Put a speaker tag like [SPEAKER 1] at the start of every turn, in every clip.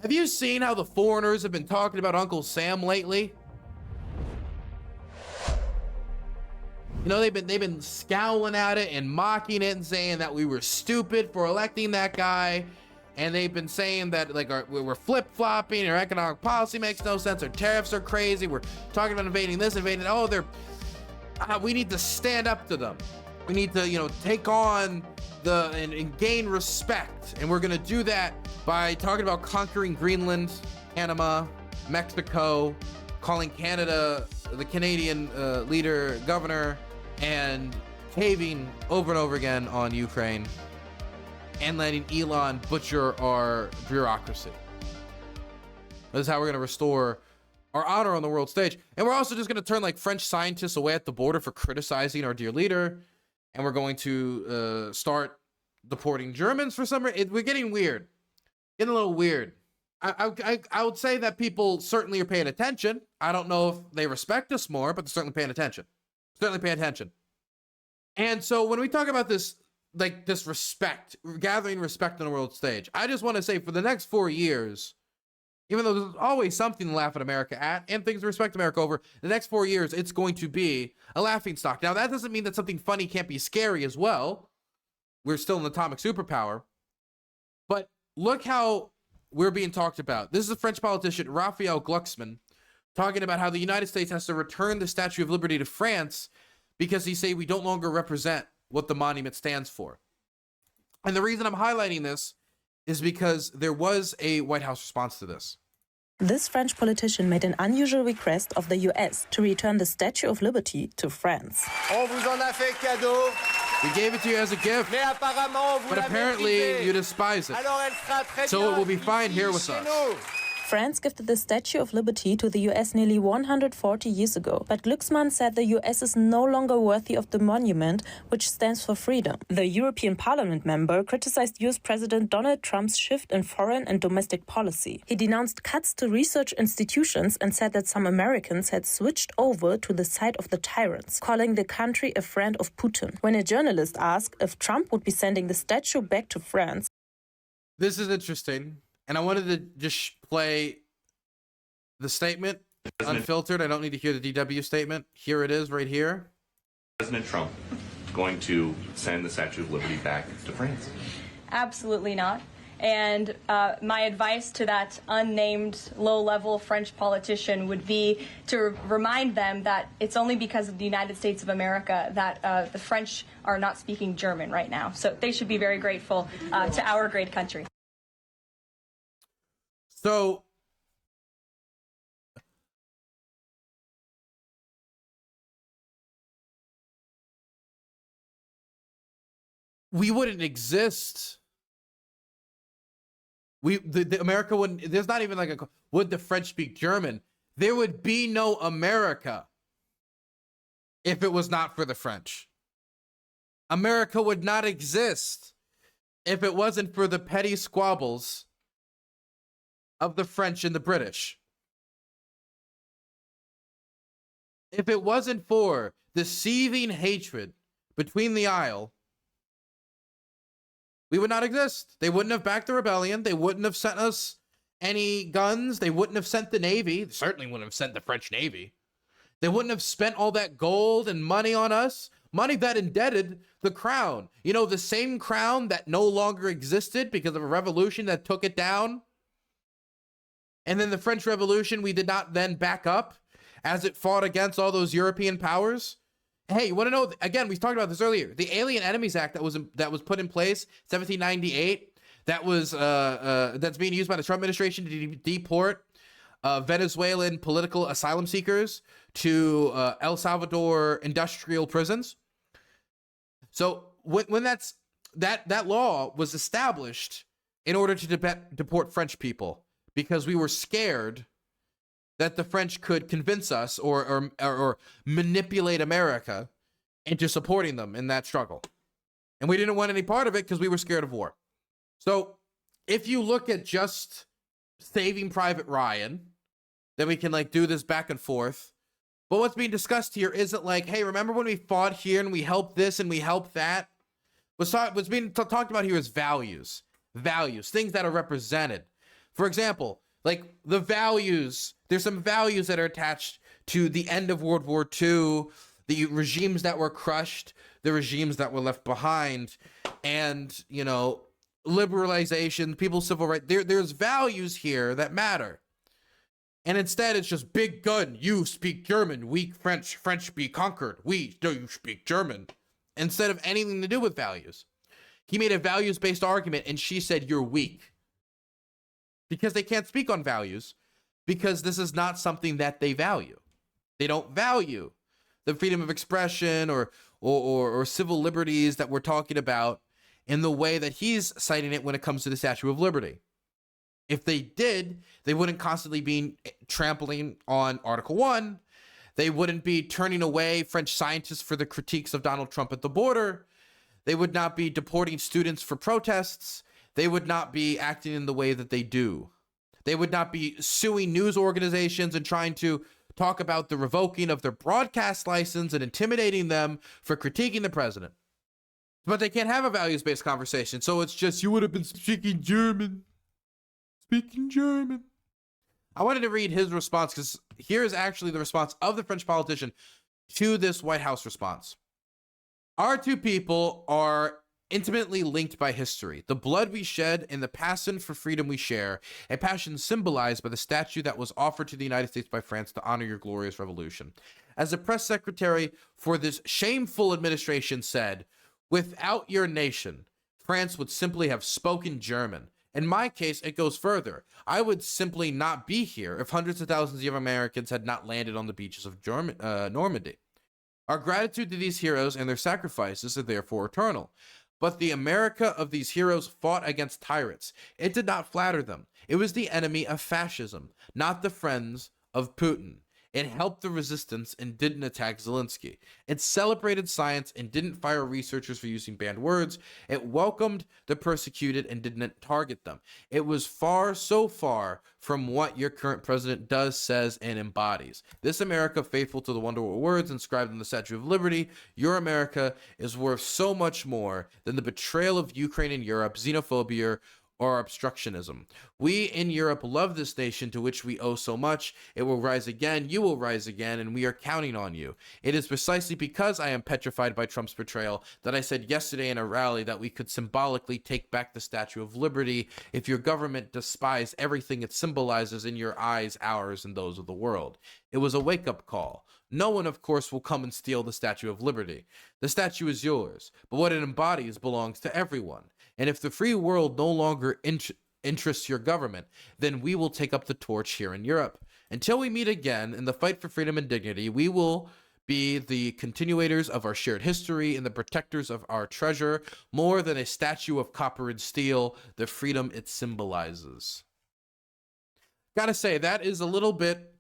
[SPEAKER 1] Have you seen how the foreigners have been talking about Uncle Sam lately? You know, they've been scowling at it and mocking it and saying that we were stupid for electing that guy. And they've been saying that like we're flip-flopping, our economic policy makes no sense, our tariffs are crazy, we're talking about invading this, invading, oh, we need to stand up to them. We need to, you know, take on and gain respect. And we're gonna do that by talking about conquering Greenland, Panama, Mexico, calling Canada, the Canadian leader, governor, and caving over and over again on Ukraine, and letting Elon butcher our bureaucracy. This is how we're gonna restore our honor on the world stage. And we're also just gonna turn like French scientists away at the border for criticizing our dear leader. And we're going to start deporting Germans for some reason. We're getting weird, getting a little weird. I would say that people certainly are paying attention. I don't know if they respect us more, but they're certainly paying attention. Certainly paying attention. And so when we talk about this, like this respect, gathering respect on the world stage, I just want to say for the next 4 years, even though there's always something to laugh at America at and things to respect America over, the next 4 years, it's going to be a laughingstock. Now, that doesn't mean that something funny can't be scary as well. We're still an atomic superpower. But look how we're being talked about. This is a French politician, Raphaël Glucksmann, talking about how the United States has to return the Statue of Liberty to France because he say we don't longer represent what the monument stands for. And the reason I'm highlighting this is because there was a White House response to this.
[SPEAKER 2] This French politician made an unusual request of the US to return the Statue of Liberty to France.
[SPEAKER 3] On vous en a fait cadeau.
[SPEAKER 1] We gave it to you as a gift, but apparently you despise it. So it will be fine here with us.
[SPEAKER 2] France gifted the Statue of Liberty to the US nearly 140 years ago, but Glucksmann said the US is no longer worthy of the monument, which stands for freedom. The European Parliament member criticized US President Donald Trump's shift in foreign and domestic policy. He denounced cuts to research institutions and said that some Americans had switched over to the side of the tyrants, calling the country a friend of Putin. When a journalist asked if Trump would be sending the statue back to France.
[SPEAKER 1] This is interesting. And I wanted to just play the statement unfiltered. I don't need to hear the DW statement. Here it is right here.
[SPEAKER 4] President Trump going to send the Statue of Liberty back to France?
[SPEAKER 5] Absolutely not. And my advice to that unnamed low-level French politician would be to remind them that it's only because of the United States of America that the French are not speaking German right now. So they should be very grateful to our great country.
[SPEAKER 1] So, we wouldn't exist. America wouldn't, there's not even like a, would the French speak German? There would be no America if it was not for the French. America would not exist if it wasn't for the petty squabbles of the French and the British. If it wasn't for the seething hatred between the Isle, we would not exist. They wouldn't have backed the rebellion. They wouldn't have sent us any guns. They wouldn't have sent the Navy. They certainly wouldn't have sent the French Navy. They wouldn't have spent all that gold and money on us. Money that indebted the crown. You know, the same crown that no longer existed because of a revolution that took it down. And then the French Revolution, we did not then back up as it fought against all those European powers. Hey, you want to know, again, we talked about this earlier, the Alien Enemies Act that was put in place, 1798, that's being used by the Trump administration to deport Venezuelan political asylum seekers to El Salvador industrial prisons. So when that law was established in order to deport French people, because we were scared that the French could convince us or manipulate America into supporting them in that struggle. And we didn't want any part of it because we were scared of war. So if you look at just Saving Private Ryan, then we can like do this back and forth. But what's being discussed here isn't like, hey, remember when we fought here and we helped this and we helped that? What's being talked about here is values, things that are represented. For example, like the values, there's some values that are attached to the end of World War II, the regimes that were crushed, the regimes that were left behind, and, you know, liberalization, people's civil rights. There's values here that matter. And instead, it's just big gun. You speak German. Weak French. French be conquered. We do you speak German. Instead of anything to do with values. He made a values-based argument, and she said, you're weak. Because they can't speak on values, because this is not something that they value. They don't value the freedom of expression or civil liberties that we're talking about in the way that he's citing it when it comes to the Statue of Liberty. If they did, they wouldn't constantly be trampling on Article 1. They wouldn't be turning away French scientists for the critiques of Donald Trump at the border. They would not be deporting students for protests. They would not be acting in the way that they do. They would not be suing news organizations and trying to talk about the revoking of their broadcast license and intimidating them for critiquing the president. But they can't have a values-based conversation, so it's just, you would have been speaking German. Speaking German. I wanted to read his response because here is actually the response of the French politician to this White House response. Our two people are intimately linked by history. The blood we shed and the passion for freedom we share, a passion symbolized by the statue that was offered to the United States by France to honor your glorious revolution. As the press secretary for this shameful administration said, without your nation, France would simply have spoken German. In my case, it goes further. I would simply not be here if hundreds of thousands of Americans had not landed on the beaches of Normandy. Our gratitude to these heroes and their sacrifices are therefore eternal. But the America of these heroes fought against tyrants. It did not flatter them. It was the enemy of fascism, not the friends of Putin. It helped the resistance and didn't attack Zelensky. It celebrated science and didn't fire researchers for using banned words. It welcomed the persecuted and didn't target them. It was so far from what your current president does, says, and embodies. This America, faithful to the wonderful words inscribed in the Statue of Liberty, your America is worth so much more than the betrayal of Ukraine and Europe, xenophobia, or obstructionism. We in Europe love this nation to which we owe so much. It will rise again, you will rise again, and we are counting on you. It is precisely because I am petrified by Trump's betrayal that I said yesterday in a rally that we could symbolically take back the Statue of Liberty if your government despised everything it symbolizes in your eyes, ours, and those of the world. It was a wake-up call. No one, of course, will come and steal the Statue of Liberty. The statue is yours, but what it embodies belongs to everyone. And if the free world no longer interests your government, then we will take up the torch here in Europe. Until we meet again in the fight for freedom and dignity, we will be the continuators of our shared history and the protectors of our treasure, more than a statue of copper and steel, the freedom it symbolizes. Gotta say, that is a little bit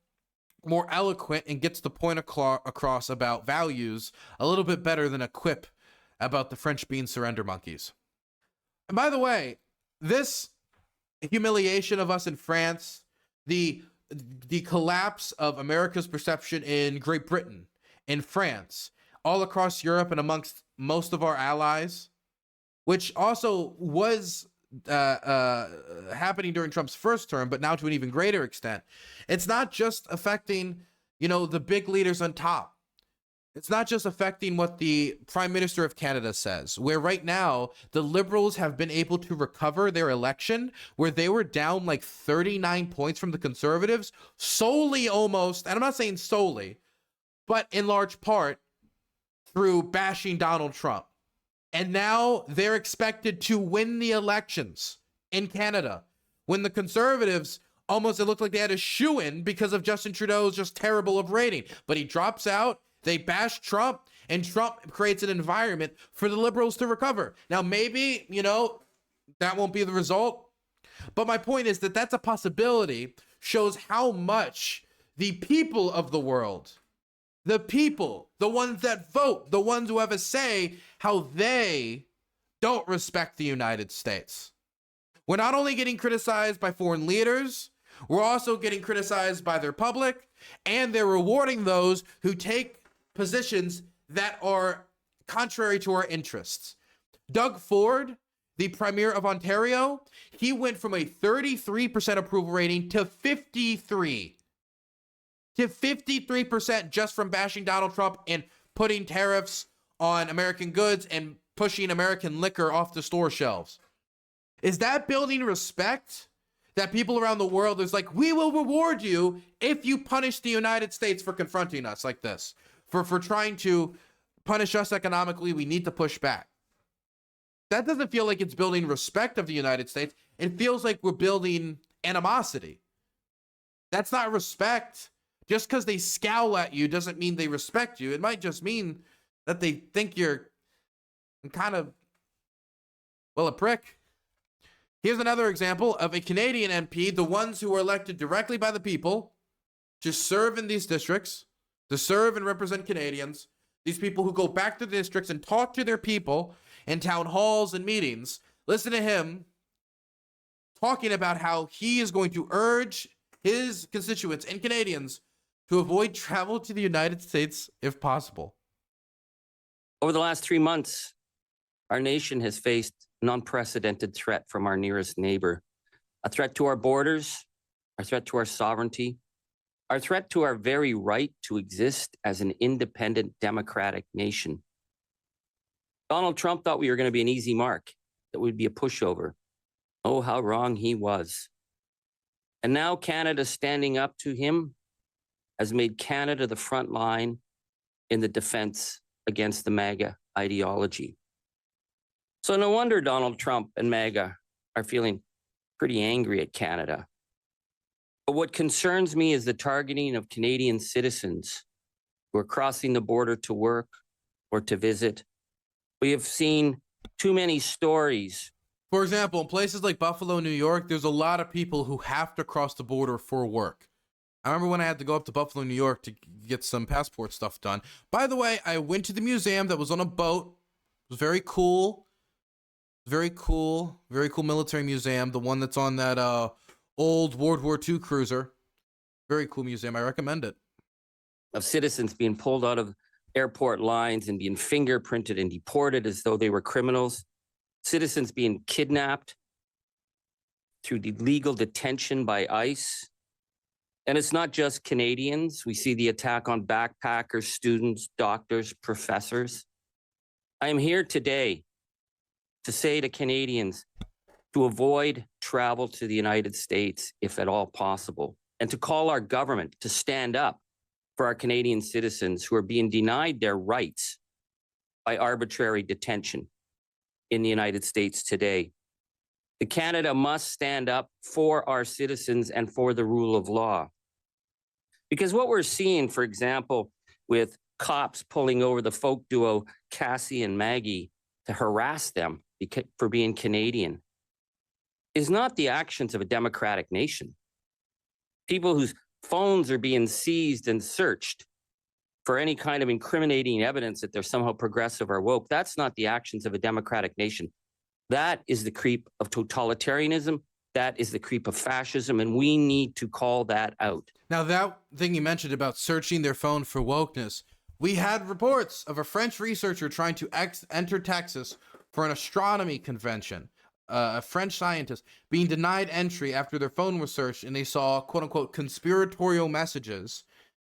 [SPEAKER 1] more eloquent and gets the point across about values a little bit better than a quip about the French being surrender monkeys. And by the way, this humiliation of us in France, the collapse of America's perception in Great Britain, in France, all across Europe and amongst most of our allies, which also was happening during Trump's first term, but now to an even greater extent. It's not just affecting, the big leaders on top. It's not just affecting what the Prime Minister of Canada says, where right now the Liberals have been able to recover their election, where they were down like 39 points from the Conservatives, solely almost, and I'm not saying solely, but in large part through bashing Donald Trump. And now they're expected to win the elections in Canada when the Conservatives almost, it looked like they had a shoe-in because of Justin Trudeau's just terrible of rating. But he drops out. They bash Trump, and Trump creates an environment for the Liberals to recover. Now, maybe, that won't be the result. But my point is that that's a possibility, shows how much the people of the world, the people, the ones that vote, the ones who have a say, how they don't respect the United States. We're not only getting criticized by foreign leaders, we're also getting criticized by their public, and they're rewarding those who take positions that are contrary to our interests. Doug Ford the Premier of Ontario, he went from a 33% approval rating to 53%. To 53% just from bashing Donald Trump and putting tariffs on American goods and pushing American liquor off the store shelves. Is that building respect? That people around the world is like, we will reward you if you punish the United States for confronting us like this. For trying to punish us economically, we need to push back. That doesn't feel like it's building respect of the United States. It feels like we're building animosity. That's not respect. Just because they scowl at you doesn't mean they respect you. It might just mean that they think you're kind of, well, a prick. Here's another example of a Canadian MP, the ones who are elected directly by the people to serve in these districts, to serve and represent Canadians. These people who go back to the districts and talk to their people in town halls and meetings. Listen to him talking about how he is going to urge his constituents and Canadians to avoid travel to the United States if possible.
[SPEAKER 6] Over the last 3 months, our nation has faced an unprecedented threat from our nearest neighbor, a threat to our borders, a threat to our sovereignty, our threat to our very right to exist as an independent democratic nation. Donald Trump thought we were going to be an easy mark, that we'd be a pushover. Oh, how wrong he was. And now Canada standing up to him has made Canada the front line in the defense against the MAGA ideology. So no wonder Donald Trump and MAGA are feeling pretty angry at Canada. But what concerns me is the targeting of Canadian citizens who are crossing the border to work or to visit. We have seen too many stories.
[SPEAKER 1] For example, in places like Buffalo, New York, there's a lot of people who have to cross the border for work. I remember when I had to go up to Buffalo, New York to get some passport stuff done. By the way, I went to the museum that was on a boat. It was very cool. Very cool military museum. The one that's on that old World War II cruiser. Very cool museum. I recommend it.
[SPEAKER 6] Of citizens being pulled out of airport lines and being fingerprinted and deported as though they were criminals. Citizens being kidnapped through illegal detention by ICE. And it's not just Canadians. We see the attack on backpackers, students, doctors, professors. I am here today to say to Canadians to avoid travel to the United States if at all possible, and to call our government to stand up for our Canadian citizens who are being denied their rights by arbitrary detention in the United States today. Canada must stand up for our citizens and for the rule of law. Because what we're seeing, for example, with cops pulling over the folk duo Cassie and Maggie to harass them for being Canadian is not the actions of a democratic nation. People whose phones are being seized and searched for any kind of incriminating evidence that they're somehow progressive or woke, that's not the actions of a democratic nation. That is the creep of totalitarianism. That is the creep of fascism, and we need to call that out.
[SPEAKER 1] Now, that thing you mentioned about searching their phone for wokeness, we had reports of a French researcher trying to enter Texas for an astronomy convention. A French scientist being denied entry after their phone was searched and they saw quote-unquote conspiratorial messages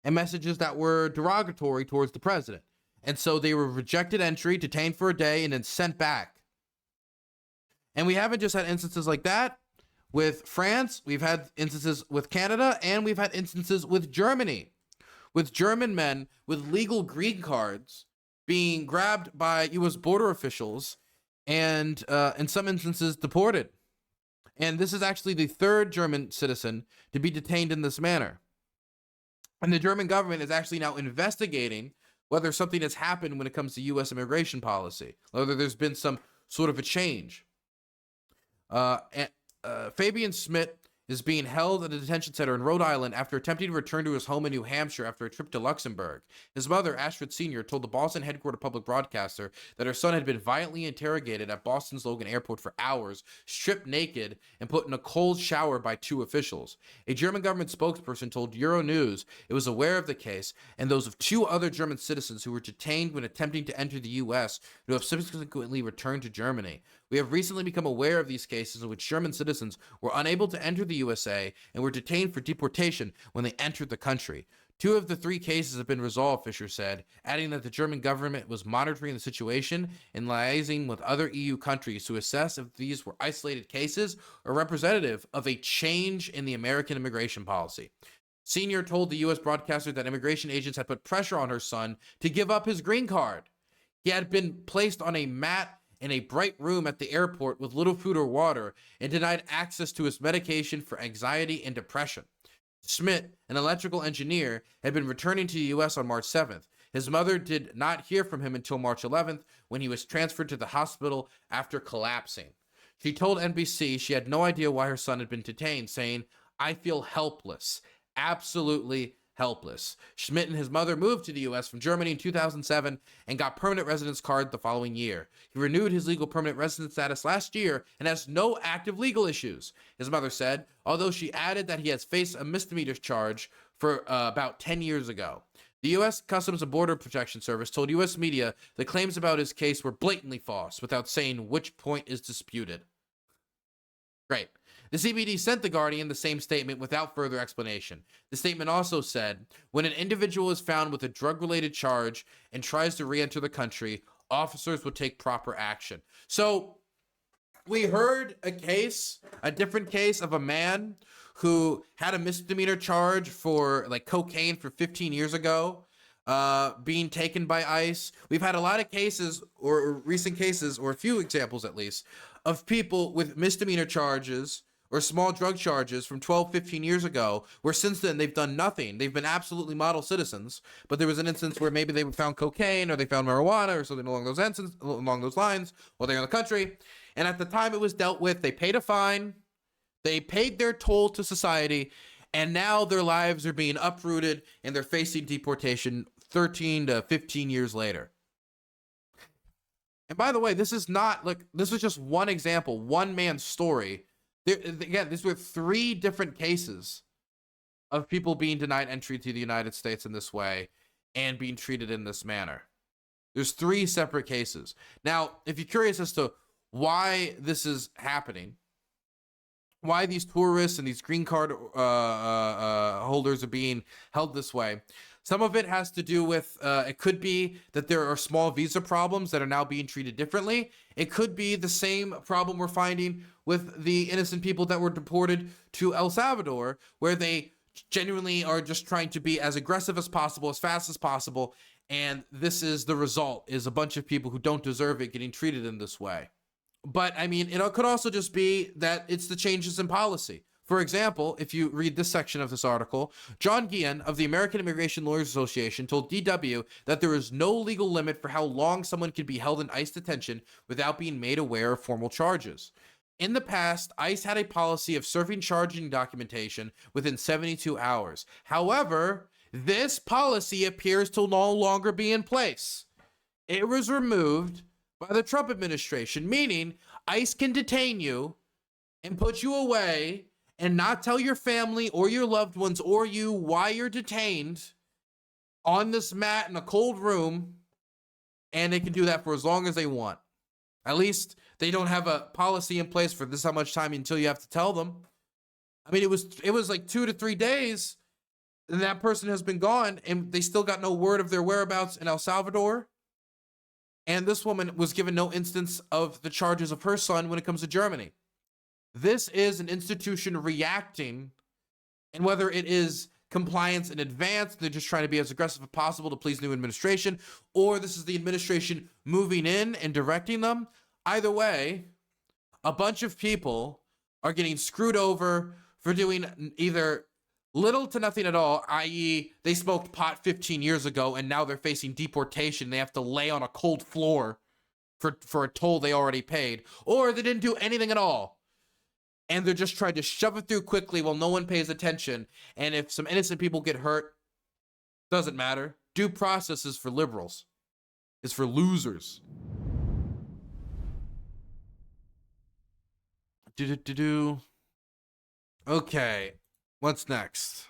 [SPEAKER 1] and messages that were derogatory towards the president. And so they were rejected entry, detained for a day, and then sent back. And we haven't just had instances like that with France. We've had instances with Canada, and we've had instances with Germany, with German men with legal green cards being grabbed by U.S. border officials and in some instances deported. And this is actually the third German citizen to be detained in this manner. And the German government is actually now investigating whether something has happened when it comes to U.S. immigration policy, whether there's been some sort of a change. Fabian Schmidt is being held at a detention center in Rhode Island after attempting to return to his home in New Hampshire after a trip to Luxembourg. His mother, Ashford Sr., told the Boston headquartered public broadcaster that her son had been violently interrogated at Boston's Logan Airport for hours, stripped naked, and put in a cold shower by two officials. A German government spokesperson told Euronews it was aware of the case and those of two other German citizens who were detained when attempting to enter the U.S. who have subsequently returned to Germany. We have recently become aware of these cases in which German citizens were unable to enter the USA and were detained for deportation when they entered the country. 2 of the 3 cases have been resolved, Fisher said, adding that the German government was monitoring the situation and liaising with other EU countries to assess if these were isolated cases or representative of a change in the American immigration policy. Senior told the U.S. broadcaster that immigration agents had put pressure on her son to give up his green card. He had been placed on a mat in a bright room at the airport with little food or water and denied access to his medication for anxiety and depression. Schmidt, an electrical engineer, had been returning to the U.S. on March 7th. His mother did not hear from him until March 11th, when he was transferred to the hospital after collapsing. She told NBC she had no idea why her son had been detained, saying, "I feel helpless, absolutely helpless." Schmidt and his mother moved to the U.S. from Germany in 2007 and got permanent residence card the following year. He renewed his legal permanent residence status last year and has no active legal issues, his mother said, although she added that he has faced a misdemeanor charge for about 10 years ago. The U.S. Customs and Border Protection Service told U.S. media the claims about his case were blatantly false, without saying which point is disputed. Great. The CBD sent The Guardian the same statement without further explanation. The statement also said, when an individual is found with a drug-related charge and tries to re-enter the country, officers will take proper action. So we heard a different case of a man who had a misdemeanor charge for like cocaine for 15 years ago, being taken by ICE. We've had a lot of cases, or recent cases, or a few examples at least, of people with misdemeanor charges or small drug charges from 12, 15 years ago, where since then they've done nothing. They've been absolutely model citizens, but there was an instance where maybe they found cocaine or they found marijuana or something along those lines while they're in the country. And at the time it was dealt with, they paid a fine, they paid their toll to society, and now their lives are being uprooted and they're facing deportation 13 to 15 years later. And by the way, this is just one example, one man's story. Again, these were 3 different cases of people being denied entry to the United States in this way and being treated in this manner. There's 3 separate cases. Now, if you're curious as to why this is happening, why these tourists and these green card holders are being held this way, some of it has to do with, it could be that there are small visa problems that are now being treated differently. It could be the same problem we're finding with the innocent people that were deported to El Salvador, where they genuinely are just trying to be as aggressive as possible, as fast as possible. And this is the result, is a bunch of people who don't deserve it getting treated in this way. But I mean, it could also just be that it's the changes in policy. For example, if you read this section of this article, John Guillen of the American Immigration Lawyers Association told DW that there is no legal limit for how long someone can be held in ICE detention without being made aware of formal charges. In the past, ICE had a policy of serving charging documentation within 72 hours. However, this policy appears to no longer be in place. It was removed by the Trump administration, meaning ICE can detain you and put you away and not tell your family or your loved ones or you why you're detained on this mat in a cold room, and they can do that for as long as they want. At least they don't have a policy in place for this how much time until you have to tell them. I mean, it was like 2 to 3 days, and that person has been gone, and they still got no word of their whereabouts in El Salvador. And this woman was given no instance of the charges of her son when it comes to Germany. This is an institution reacting, and whether it is compliance in advance, they're just trying to be as aggressive as possible to please new administration, or this is the administration moving in and directing them. Either way, a bunch of people are getting screwed over for doing either little to nothing at all, i.e. they smoked pot 15 years ago and now they're facing deportation. They have to lay on a cold floor for a toll they already paid, or they didn't do anything at all. And they're just trying to shove it through quickly while no one pays attention. And if some innocent people get hurt, doesn't matter. Due process is for liberals. It's for losers. Okay, what's next?